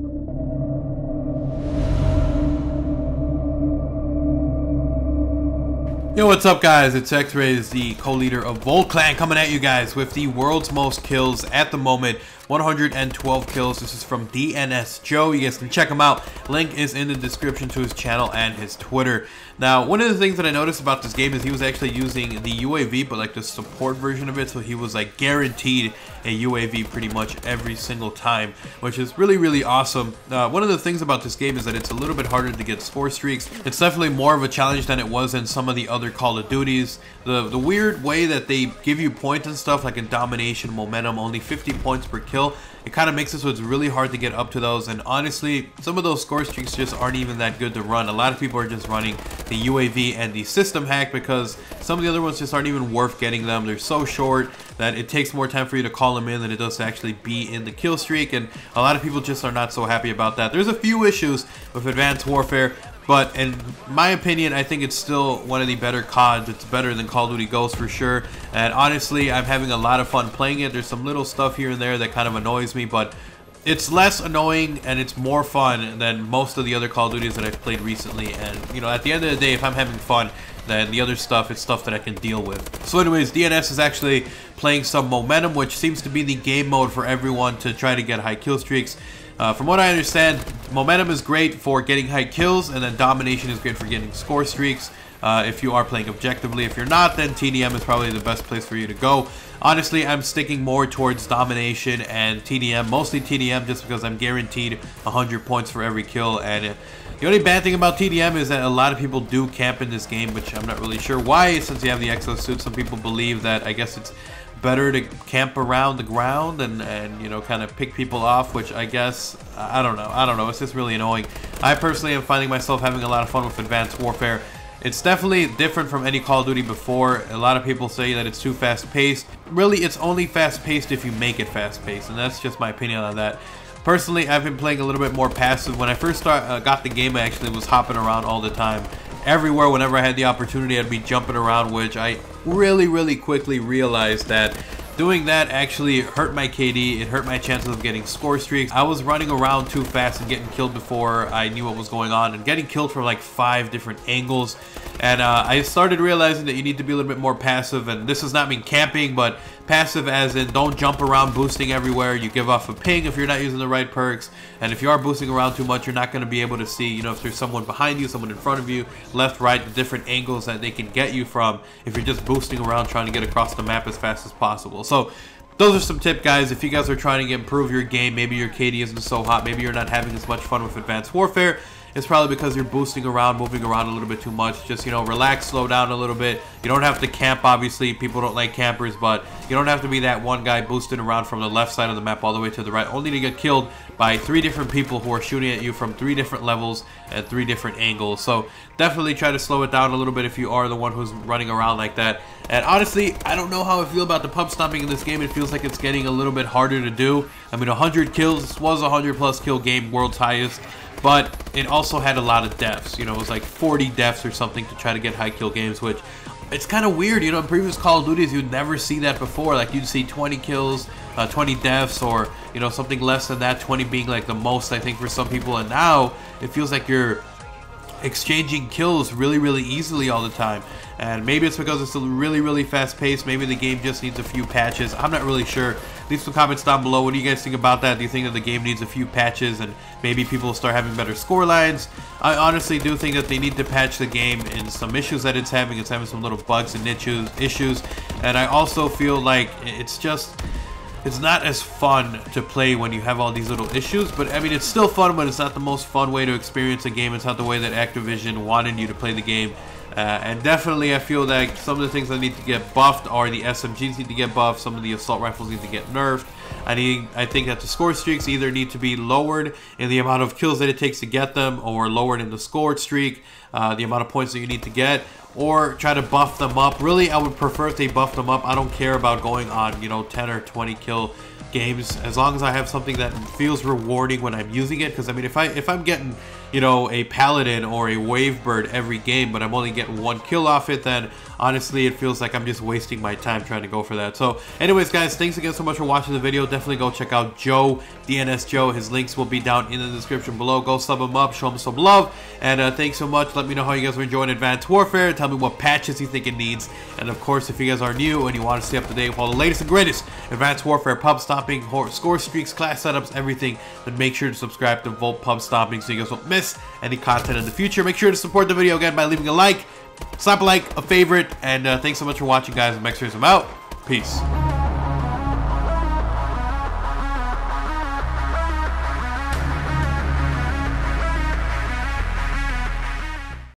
Yo, what's up guys? It's X-Rays, the co-leader of Volt Clan, coming at you guys with the world's most kills at the moment. 112 kills. This is from DNS Joe. You guys can check him out. Link is in the description to his channel and his Twitter. Now, one of the things that I noticed about this game is he was actually using the UAV, but like the support version of it, so he was like guaranteed a UAV pretty much every single time, which is really awesome. One of the things about this game is that it's a little bit harder to get score streaks. It's definitely more of a challenge than it was in some of the other Call of Duties. The weird way that they give you points and stuff, like in domination, momentum, only 50 points per kill, it kind of makes it so it's really hard to get up to those. And honestly, some of those score streaks just aren't even that good to run. A lot of people are just running the UAV and the system hack because some of the other ones just aren't even worth getting them. They're so short that it takes more time for you to call them in than it does to actually be in the kill streak, and a lot of people just are not so happy about that. There's a few issues with Advanced Warfare, but in my opinion, I think it's still one of the better CODs. It's better than Call of Duty Ghosts for sure. And honestly, I'm having a lot of fun playing it. There's some little stuff here and there that kind of annoys me, but it's less annoying and it's more fun than most of the other Call of Duties that I've played recently. And, you know, at the end of the day, if I'm having fun, then the other stuff, it's stuff that I can deal with. So anyways, DNS is actually playing some Momentum, which seems to be the game mode for everyone to try to get high kill streaks. From what I understand, Momentum is great for getting high kills, and then Domination is great for getting score streaks. If you are playing objectively. If you're not, then TDM is probably the best place for you to go. Honestly, I'm sticking more towards Domination and TDM, mostly TDM, just because I'm guaranteed 100 points for every kill. And the only bad thing about TDM is that a lot of people do camp in this game, which I'm not really sure why, since you have the exosuit. Some people believe that, I guess it's better to camp around the ground and you know, kind of pick people off, which I guess, I don't know, it's just really annoying. I personally am finding myself having a lot of fun with Advanced Warfare. It's definitely different from any Call of Duty before. A lot of people say that it's too fast-paced. Really, it's only fast-paced if you make it fast-paced, and that's just my opinion on that. Personally, I've been playing a little bit more passive. When I first got the game, I actually was hopping around all the time. Everywhere, whenever I had the opportunity, I'd be jumping around, which I really quickly realized that doing that actually hurt my KD. It hurt my chances of getting score streaks. I was running around too fast and getting killed before I knew what was going on, and getting killed from like 5 different angles. And I started realizing that you need to be a little bit more passive, and this does not mean camping, but passive as in don't jump around boosting everywhere. You give off a ping if you're not using the right perks, and if you are boosting around too much, you're not going to be able to see, you know, if there's someone behind you, someone in front of you, left, right, the different angles that they can get you from if you're just boosting around trying to get across the map as fast as possible. So those are some tips, guys. If you guys are trying to improve your game, maybe your KD isn't so hot, maybe you're not having as much fun with Advanced Warfare, it's probably because you're boosting around, moving around a little bit too much. Just, you know, relax, slow down a little bit. You don't have to camp, obviously. People don't like campers, but you don't have to be that one guy boosting around from the left side of the map all the way to the right, only to get killed by 3 different people who are shooting at you from 3 different levels and 3 different angles. So definitely try to slow it down a little bit if you are the one who's running around like that. And honestly, I don't know how I feel about the pump stomping in this game. It feels like it's getting a little bit harder to do. I mean, 100 kills. This was a 100+ kill game, world's highest. But it also had a lot of deaths. You know, it was like 40 deaths or something to try to get high kill games, which it's kind of weird. You know, in previous Call of Duties, you'd never see that before. Like, you'd see 20 kills, 20 deaths, or, you know, something less than that, 20 being like the most, I think, for some people. And now it feels like you're exchanging kills really easily all the time. And maybe it's because it's really fast paced. Maybe the game just needs a few patches. I'm not really sure. Leave some comments down below. What do you guys think about that? Do you think that the game needs a few patches and maybe people will start having better score lines? I honestly do think that they need to patch the game in some issues that it's having. It's having some little bugs and issues. And I also feel like it's not as fun to play when you have all these little issues. But I mean, it's still fun, but it's not the most fun way to experience a game. It's not the way that Activision wanted you to play the game. And definitely I feel that some of the things that need to get buffed are the SMGs need to get buffed, some of the assault rifles need to get nerfed. I think that the score streaks either need to be lowered in the amount of kills that it takes to get them, or lowered in the score streak, the amount of points that you need to get, or try to buff them up. Really, I would prefer if they buff them up. I don't care about going on, you know, 10 or 20 kill games, as long as I have something that feels rewarding when I'm using it. Because I mean, if I'm getting you know, a Paladin or a Wave Bird every game, but I'm only getting 1 kill off it, then honestly it feels like I'm just wasting my time trying to go for that. So anyways guys, thanks again so much for watching the video. Definitely go check out Joe, DNS Joe. His links will be down in the description below. Go sub him up, show him some love, and thanks so much. Let me know how you guys are enjoying Advanced Warfare. Tell me what patches you think it needs, and of course if you guys are new and you want to stay up to date with all the latest and greatest Advanced Warfare, pub stomping, score streaks, class setups, everything, then make sure to subscribe to Volt Pub Stomping so you guys won't miss any content in the future. Make sure to support the video again by leaving a like, slap a like, a favorite, and thanks so much for watching guys. I'm X-Rays, I'm out. Peace.